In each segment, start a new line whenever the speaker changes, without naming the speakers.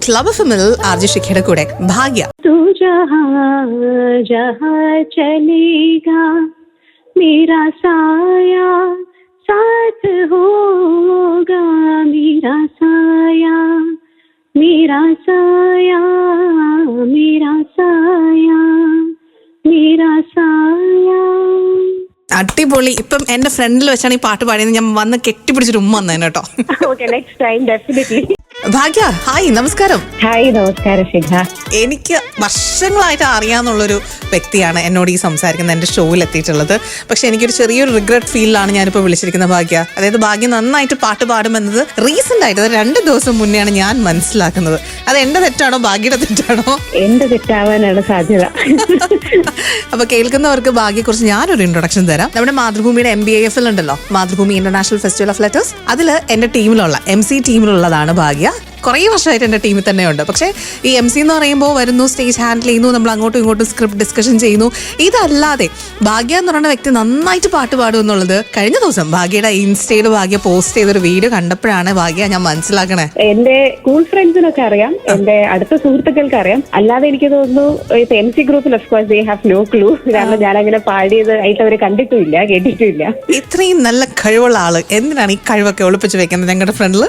Club एफएमल RJ शिखയുടെ കൂടെ ഭാഗ്യ.
तू जहाँ जहाँ चलेगा मेरा साया साथ होगा, मेरा साया मेरा साया मेरा साया मेरा साया.
അടിപൊളി. ഇപ്പം എന്റെ ഫ്രണ്ടിൽ വെച്ചാണ് ഈ പാട്ട് പാടിയത്. ഞാൻ വന്ന് കെട്ടിപ്പിടിച്ചൊരു ഉമ്മ വന്നേനെ കേട്ടോ.
Okay, next time definitely.
ഭാഗ്യ, ഹായ്, നമസ്കാരം.
ഹായ്, നമസ്കാരം ശിഖ.
എനിക്ക് വർഷങ്ങളായിട്ട് അറിയാവുന്നുള്ളൊരു വ്യക്തിയാണ് എന്നോട് ഈ സംസാരിക്കുന്ന എൻ്റെ ഷോയിൽ എത്തിയിട്ടുള്ളത്. പക്ഷെ എനിക്കൊരു ചെറിയൊരു റിഗ്രറ്റ് ഫീലിലാണ് ഞാനിപ്പോൾ വിളിച്ചിരിക്കുന്നത് ഭാഗ്യ. അതായത് ഭാഗ്യ നന്നായിട്ട് പാട്ട് പാടുമെന്നത് റീസെന്റ് ആയിട്ട് 2 ദിവസം മുന്നെയാണ് ഞാൻ മനസ്സിലാക്കുന്നത്. അത് എന്റെ തെറ്റാണോ ഭാഗ്യയുടെ തെറ്റാണോ?
എന്റെ തെറ്റാവാനാണ് സാധ്യത.
അപ്പൊ കേൾക്കുന്നവർക്ക് ഭാഗ്യയെക്കുറിച്ച് ഞാനൊരു ഇൻട്രൊഡക്ഷൻ തരാം. നമ്മുടെ മാതൃഭൂമിയുടെ MBAFL ഉണ്ടല്ലോ, Mathrubhumi international festival of letters, അതിൽ എന്റെ ടീമിലുള്ള MC ടീമിലുള്ളതാണ് ഭാഗ്യ. കുറേ വർഷമായിട്ട് എൻ്റെ ടീമിൽ തന്നെയുണ്ട്. പക്ഷേ ഈ MC എന്ന് പറയുമ്പോൾ വരുന്നു, സ്റ്റേജ് ഹാൻഡിൽ ചെയ്യുന്നു, നമ്മൾ അങ്ങോട്ടും ഇങ്ങോട്ടും സ്ക്രിപ്റ്റ് ഡിസ്കഷൻ ചെയ്യുന്നു. ഇതല്ലാതെ ഭാഗ്യ എന്ന് പറയുന്ന വ്യക്തി നന്നായിട്ട് പാട്ട് പാടും എന്നുള്ളത് കഴിഞ്ഞ ദിവസം ഭാഗ്യയുടെ ഇൻസ്റ്റയിൽ ഭാഗ്യ പോസ്റ്റ് ചെയ്തൊരു വീഡിയോ കണ്ടപ്പോഴാണ് ഭാഗ്യ ഞാൻ മനസ്സിലാക്കണേ.
എന്റെ സ്കൂൾ ഫ്രണ്ട്സിനൊക്കെ അറിയാം, എന്റെ അടുത്ത സുഹൃത്തുക്കൾക്ക് അറിയാം. അല്ലാതെ എനിക്ക് തോന്നുന്നു ഇപ്പൊ MC ഗ്രൂപ്പിൽ of course they have no clue. കാരണം ഞാൻ അങ്ങനെ പാടിയത് ആയിട്ട് അവര് കണ്ടിട്ടുമില്ല, കേട്ടിട്ടുമില്ല.
ഇത്രയും നല്ല കഴിവുള്ള ആള് എന്തിനാണ് ഈ കഴിവൊക്കെ ഒളിപ്പിച്ച് വെക്കുന്നത് ഞങ്ങളുടെ ഫ്രണ്ടില്?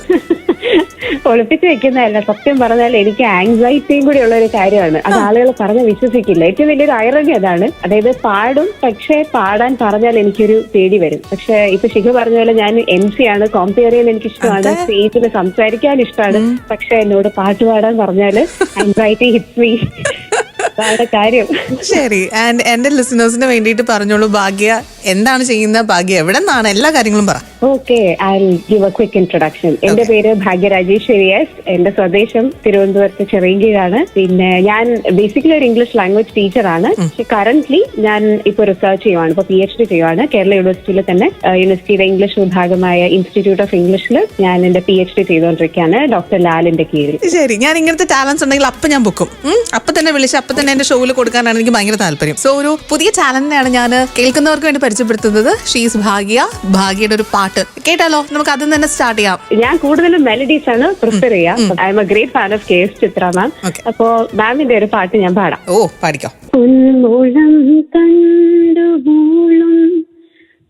ഒളിപ്പിച്ച് വെക്കുന്നതല്ല, സത്യം പറഞ്ഞാൽ എനിക്ക് ആങ്സൈറ്റിയും കൂടി ഉള്ള ഒരു കാര്യമാണ്. അത് ആളുകൾ പറഞ്ഞാൽ വിശ്വസിക്കില്ല. ഏറ്റവും വലിയൊരു ഐറണി അതാണ്. അതായത് പാടും, പക്ഷെ പാടാൻ പറഞ്ഞാൽ എനിക്കൊരു പേടി വരും. പക്ഷെ ഇപ്പൊ ശിഖ പറഞ്ഞ പോലെ ഞാൻ MC ആണ്, കോമ്പയർ ചെയ്യാൻ എനിക്ക് ഇഷ്ടമാണ്, സ്റ്റേജിൽ സംസാരിക്കാൻ ഇഷ്ടമാണ്. പക്ഷെ എന്നോട് പാട്ട് പാടാൻ പറഞ്ഞാല് ആങ്സൈറ്റി ഹിറ്റ്സ് മീ. അതാണ് കാര്യം.
ശരി, ആൻഡ് എന്റെ ലിസണേഴ്സിന് വേണ്ടിയിട്ട് പറഞ്ഞോളൂ, ഭാഗ്യ എന്താണ് ചെയ്യുന്ന, ഭാഗ്യ എവിടെ നിന്നാണ്, എല്ലാ കാര്യങ്ങളും പറ.
Okay, I will give A quick introduction. എന്റെ പേര് ഭാഗ്യ രാജേശ്വരി എസ്. എന്റെ സ്വദേശം തിരുവനന്തപുരത്ത് ചെറിയങ്കീഴാണ്. പിന്നെ ഞാൻ ബേസിക്കലി ഒരു ഇംഗ്ലീഷ് ലാംഗ്വേജ് ടീച്ചറാണ്. പക്ഷെ കറന്റ്ലി ഞാൻ ഇപ്പൊ റിസർച്ച് ചെയ്യുവാണ്, ഇപ്പൊ PhD ചെയ്യുവാണ്. കേരള യൂണിവേഴ്സിറ്റിയിൽ തന്നെ യൂണിവേഴ്സിറ്റിയുടെ ഇംഗ്ലീഷ് വിഭാഗമായ ഇൻസ്റ്റിറ്റ്യൂട്ട് ഓഫ് ഇംഗ്ലീഷിൽ ഞാൻ എന്റെ PhD ചെയ്തുകൊണ്ടിരിക്കുകയാണ്, ഡോക്ടർ ലാലിന്റെ കീഴിൽ.
ശരി, ഞാൻ ഇങ്ങനത്തെ ടാലൻസ് ഉണ്ടെങ്കിൽ അപ്പൊ ഞാൻ ബുക്കും, അപ്പൊ തന്നെ വിളിച്ച് അപ്പൊ തന്നെ എന്റെ ഷോയിൽ കൊടുക്കാനാണ് എനിക്ക് ഭയങ്കര താല്പര്യം. സോ ഒരു പുതിയ ടാലന്റിനെയാണ് ഞാൻ കേൾക്കുന്നവർക്ക് വേണ്ടി പരിചയപ്പെടുത്തുന്നത്. ഷീസ് ഭാഗ്യ. ഭാഗ്യയുടെ ഒരു പാട്ട് കേട്ടാലോ? നമുക്ക് അതിൽ തന്നെ സ്റ്റാർട്ട് ചെയ്യാം.
ഞാൻ കൂടുതലും മെലഡീസ് ആണ് പ്രിഫർ ചെയ്യാം. I M A great fan of KS ചിത്ര മാം. അപ്പോ മാമിന്റെ ഒരു പാട്ട് ഞാൻ പാടാം.
ഓ, പാടിക്കോ.
പൊന്മുളം കണ്ടുമൂളും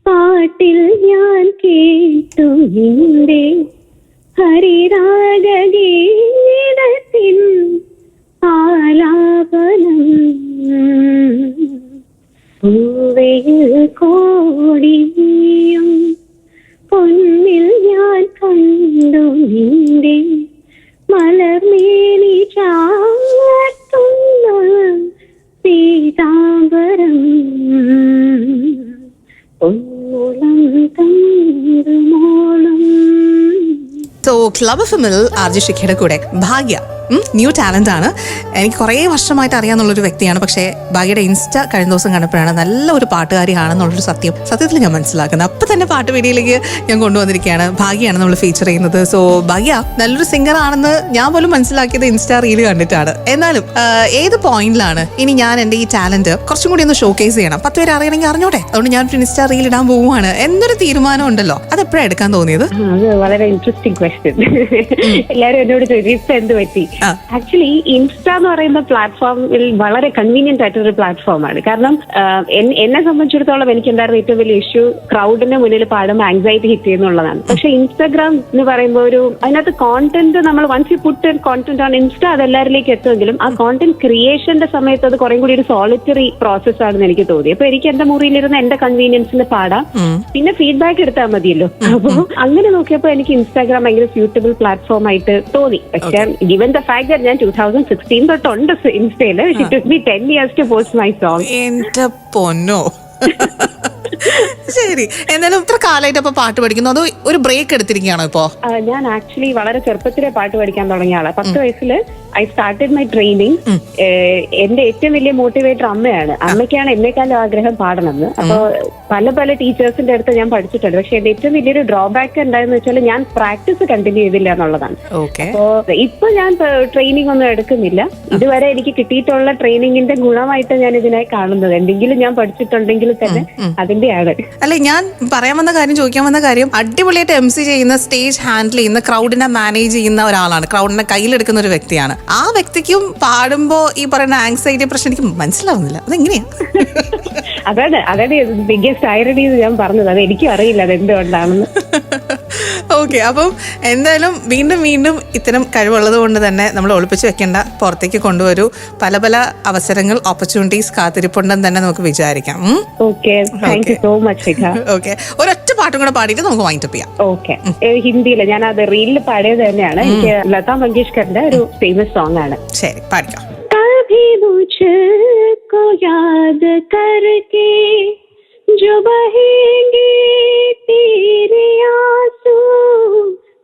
പാട്ടിൽ ഞാൻ കേട്ടു നിന്റെ ഹരിരാഗീതത്തിൻ ആലാപനം, പൂവയിൽ കോടിയും പൊന്നിൽ ഞാൻ കണ്ടു നിന്റെ മലർമേനി ചാർത്തുന്ന പീതാംബരം, പൊന്മുളം കണ്ടുമോളും.
സോ ക്ലബ് എഫ്എമ്മിൽ ആർജെ ശിഖയുടെ കൂടെ ഭാഗ്യ ന്യൂ ടാലന്റ് ആണ്. എനിക്ക് കുറേ വർഷമായിട്ട് അറിയാമെന്നുള്ളൊരു വ്യക്തിയാണ്. പക്ഷേ ഭാഗ്യയുടെ ഇൻസ്റ്റ കഴിഞ്ഞ ദിവസം കണ്ടപ്പോഴാണ് നല്ല ഒരു പാട്ടുകാരിയാണെന്നുള്ളൊരു സത്യത്തിൽ ഞാൻ മനസ്സിലാക്കുന്നത്. അപ്പം തന്നെ പാട്ട് വീഡിയോയിലേക്ക് ഞാൻ കൊണ്ടുവന്നിരിക്കുകയാണ്. ഭാഗ്യയാണ് നമ്മൾ ഫീച്ചർ ചെയ്യുന്നത്. സോ ഭാഗ്യ നല്ലൊരു സിംഗർ ആണെന്ന് ഞാൻ പോലും മനസ്സിലാക്കിയത് ഇൻസ്റ്റാ റീല് കണ്ടിട്ടാണ്. എന്നാലും ഏത് പോയിന്റിലാണ് ഇനി ഞാൻ എൻ്റെ ഈ ടാലന്റ് കുറച്ചും കൂടി ഒന്ന് ഷോക്കേസ് ചെയ്യണം, 10 പേര് അറിയണമെങ്കിൽ അറിഞ്ഞോട്ടെ, അതുകൊണ്ട് ഞാൻ ഇൻസ്റ്റാ റീൽ ഇടാൻ പോവുകയാണ് എന്നൊരു തീരുമാനം ഉണ്ടല്ലോ, അത് എപ്പോഴാണ് എടുക്കാൻ തോന്നിയത്?
അത് വളരെ ഇൻട്രസ്റ്റിംഗ് ക്വസ്റ്റ്യൻ. എല്ലാവരും എന്നോട് ചോദിച്ചു ഇപ്പൊ എന്ത് പറ്റി. ആക്ച്വലി ഇൻസ്റ്റ എന്ന് പറയുന്ന പ്ലാറ്റ്ഫോമിൽ വളരെ കൺവീനിയന്റ് ആയിട്ടൊരു പ്ലാറ്റ്ഫോമാണ്. കാരണം എന്നെ സംബന്ധിച്ചിടത്തോളം എനിക്കുണ്ടായിരുന്ന ഏറ്റവും വലിയ ഇഷ്യൂ ക്രൗഡിന്റെ മുന്നിൽ പാടുമ്പോൾ ആങ്സൈറ്റി ഹിറ്റ് ചെയ്യുന്നുള്ളതാണ്. പക്ഷെ ഇൻസ്റ്റാഗ്രാം എന്ന് പറയുമ്പോൾ അതിനകത്ത് കോണ്ടന്റ് നമ്മൾ once you put content on Insta അത് എല്ലാവരിലേക്ക് എത്തുമെങ്കിലും ആ കോണ്ടന്റ് ക്രിയേഷന്റെ സമയത്ത് അത് കുറെ കൂടി ഒരു സോളിറ്ററി പ്രോസസ് ആണെന്ന് എനിക്ക് തോന്നി. അപ്പൊ എനിക്ക് എന്റെ മുറിയിലിരുന്ന് എന്റെ കൺവീനിയൻസിൽ പാടാം, പിന്നെ ഫീഡ്ബാക്ക് എടുത്താൽ മതിയല്ലോ. അപ്പൊ അങ്ങനെ നോക്കിയപ്പോൾ എനിക്ക് ഇൻസ്റ്റാഗ്രാം ഭയങ്കര സ്യൂട്ടബിൾ പ്ലാറ്റ്ഫോം ആയിട്ട് തോന്നി. പക്ഷെ ഗിവൻ ദ ഫാക്ട് ദാറ്റ് ഞാൻ 2016 തൊട്ടുണ്ട് ഇൻസ്റ്റയില്, it took me 10 years to post my song.
എന്റെ പൊന്നോ. ശരി, എന്നാലും ഇത്ര കാലമായിട്ട് അപ്പൊ പാട്ട് പഠിക്കുന്നു, അതോ ഒരു ബ്രേക്ക് എടുത്തിരിക്കുകയാണോ ഇപ്പോ?
ഞാൻ ആക്ച്വലി വളരെ ചെറുപ്പത്തിലെ പാട്ട് പഠിക്കാൻ തുടങ്ങിയ ആളാണ്. 10 വയസ്സിൽ ഐ സ്റ്റാർട്ടഡ് മൈ ട്രെയിനിങ്. എന്റെ ഏറ്റവും വലിയ മോട്ടിവേറ്റർ അമ്മയാണ്. അമ്മയ്ക്കാണ് എന്നെക്കാളും ആഗ്രഹം പാടണമെന്ന്. അപ്പൊ പല പല ടീച്ചേഴ്സിന്റെ അടുത്ത് ഞാൻ പഠിച്ചിട്ടുണ്ട്. പക്ഷെ എന്റെ ഏറ്റവും വലിയൊരു ഡ്രോബാക്ക് എന്തായെന്ന് വെച്ചാൽ ഞാൻ പ്രാക്ടീസ് കണ്ടിന്യൂ ചെയ്തില്ല എന്നുള്ളതാണ്. അപ്പോ ഇപ്പൊ ഞാൻ ട്രെയിനിങ് ഒന്നും എടുക്കുന്നില്ല. ഇതുവരെ എനിക്ക് കിട്ടിയിട്ടുള്ള ട്രെയിനിങ്ങിന്റെ ഗുണമായിട്ട് ഞാൻ ഇതിനായി കാണുന്നത്. എന്തെങ്കിലും ഞാൻ പഠിച്ചിട്ടുണ്ടെങ്കിൽ തന്നെ അതിന്റെയാണ്.
അല്ലെ, ഞാൻ പറയാൻ വന്ന കാര്യം, ചോദിക്കാൻ വന്ന കാര്യം, അടിപൊളിയായിട്ട് MC ചെയ്യുന്ന, സ്റ്റേജ് ഹാൻഡിൽ ചെയ്യുന്ന, ക്രൗഡിനെ മാനേജ് ചെയ്യുന്ന ഒരാളാണ്, ക്രൗഡിനെ കയ്യിലെടുക്കുന്ന ഒരു വ്യക്തിയാണ്. ആ വ്യക്തിക്കും പാടുമ്പോ ഈ പറയുന്ന ആങ്സൈറ്റി പ്രശ്നം എനിക്ക് മനസ്സിലാവുന്നില്ല. അതെങ്ങനെയാ?
അതാണ് ബിഗ്ഗസ്റ്റ് ഐറണി എന്ന് ഞാൻ പറഞ്ഞത്. അത് എനിക്കും അറിയില്ല അതെന്തുകൊണ്ടാണെന്ന്.
ഓക്കെ, അപ്പം എന്തായാലും വീണ്ടും വീണ്ടും ഇത്തരം കഴിവുള്ളത് കൊണ്ട് തന്നെ നമ്മൾ ഒളിപ്പിച്ച് വെക്കേണ്ട, പുറത്തേക്ക് കൊണ്ടുവരൂ. പല പല അവസരങ്ങൾ, ഓപ്പർച്യൂണിറ്റീസ് കാത്തിരിപ്പുണ്ടെന്ന് തന്നെ നമുക്ക് വിചാരിക്കാം.
Okay, thank you so much.
Okay, ഒരൊറ്റ പാട്ടും കൂടെ പാടിയിട്ട് നമുക്ക് വൈൻഡപ്പ് ചെയ്യാം.
ഓക്കെ, ഹിന്ദിയില് ഞാൻ അത് റീലിൽ പാടിയത് തന്നെയാണ്. എനിക്ക് ലതാ മങ്കേഷ്കറിന്റെ ഒരു ഫേമസ് സോങ് ആണ്.
ശരി, പാടിക്കാം.
कभी मुझको याद करके जो बहेंगे तेरे आंसू,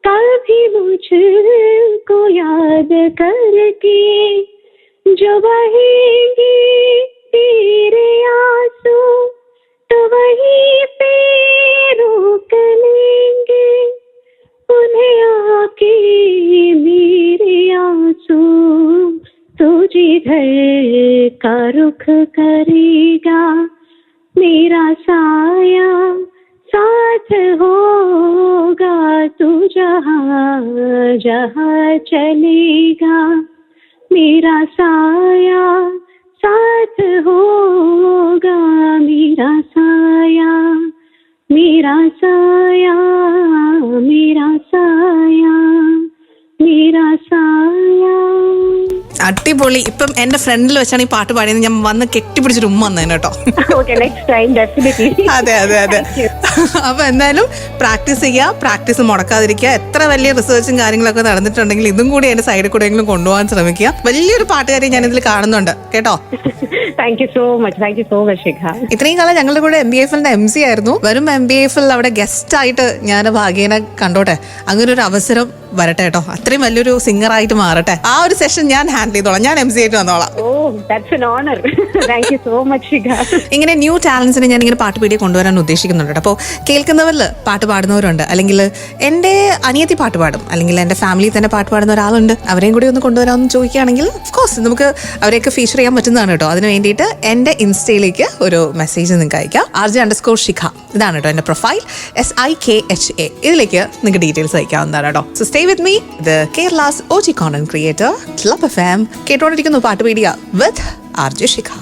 कभी मुझको याद करके जो बहेंगे तेरे आंसू, तो वहीं पे रोक लेंगे उन्हें आके मेरे आंसू, तू जिधर का रुख करेगा मेरा साया साथ होगा, तू जहाँ जहाँ चलेगा मेरा साया साथ होगा, मेरा साया मेरा साया मेरा साया मेरा साया.
അടിപൊളി. ഇപ്പം എന്റെ ഫ്രണ്ടിൽ വെച്ചാണ് ഈ പാട്ട് പാടിയത്. ഞാൻ വന്ന് കെട്ടിപ്പിടിച്ചിട്ട് ഉമ്മ വന്നേനെ കേട്ടോ. അതെ അതെ അതെ. അപ്പൊ എന്തായാലും പ്രാക്ടീസ് ചെയ്യുക, പ്രാക്ടീസ് മുടക്കാതിരിക്കുക. എത്ര വലിയ റിസർച്ചും കാര്യങ്ങളൊക്കെ നടന്നിട്ടുണ്ടെങ്കിൽ ഇതും കൂടി എന്റെ സൈഡിൽ കൂടെ എങ്കിലും കൊണ്ടുപോകാൻ ശ്രമിക്കുക. വലിയൊരു പാട്ടുകാരി ഞാൻ ഇതിൽ കാണുന്നുണ്ട് കേട്ടോ.
Thank you so much. Thank you so much Shikha.
ഇത്രയും കാലം ഞങ്ങളുടെ കൂടെ MBFLന്റെ MC ആയിരുന്നു. വെറും MBFL അവിടെ ഗസ്റ്റ് ആയിട്ട് ഞാൻ ഭാഗ്യനെ കണ്ടോട്ടെ. അങ്ങനെ ഒരു അവസരം വരട്ടെ കേട്ടോ. അത്രയും വലിയൊരു സിംഗർ ആയിട്ട് മാറട്ടെ. ആ ഒരു സെഷൻ ഞാൻ ഹാൻഡിൽ ചെയ്തോളാം. ഞാൻ MC ആയിട്ട് വന്നോളാം. ഇങ്ങനെ ന്യൂ ടാലൻസിനെ ഞാൻ ഇങ്ങനെ പാട്ട് പീടിയെ കൊണ്ടുവരാൻ ഉദ്ദേശിക്കുന്നുണ്ട്. അപ്പോൾ കേൾക്കുന്നവരിൽ പാട്ട് പാടുന്നവരുണ്ട്, അല്ലെങ്കിൽ എൻ്റെ അനിയത്തി പാട്ട് പാടും, അല്ലെങ്കിൽ എൻ്റെ ഫാമിലിയിൽ തന്നെ പാട്ട് പാടുന്ന ഒരാളുണ്ട്, അവരെയും കൂടി ഒന്ന് കൊണ്ടുവരാമെന്ന് ചോദിക്കുകയാണെങ്കിൽ ഓഫ്കോഴ്സ് നമുക്ക് അവരെയൊക്കെ ഫീച്ചർ ചെയ്യാൻ പറ്റുന്നതാണ് കേട്ടോ. അതിന് വേണ്ടിയിട്ട് എൻ്റെ ഇൻസ്റ്റയിലേക്ക് ഒരു മെസ്സേജ് നിങ്ങൾക്ക് അയക്കാം. RJ_Shikha ഇതാണ് കേട്ടോ എൻ്റെ പ്രൊഫൈൽ, SIKHA. ഇതിലേക്ക് നിങ്ങൾക്ക് ഡീറ്റെയിൽസ് അയക്കാവുന്നതാണ് കേട്ടോ. So stay with me, the Kerala's OG content creator Club FM. കേട്ടോണ്ടിരിക്കുന്നു പാട്ട് പീടിയ വിത്ത് RJ Shikha.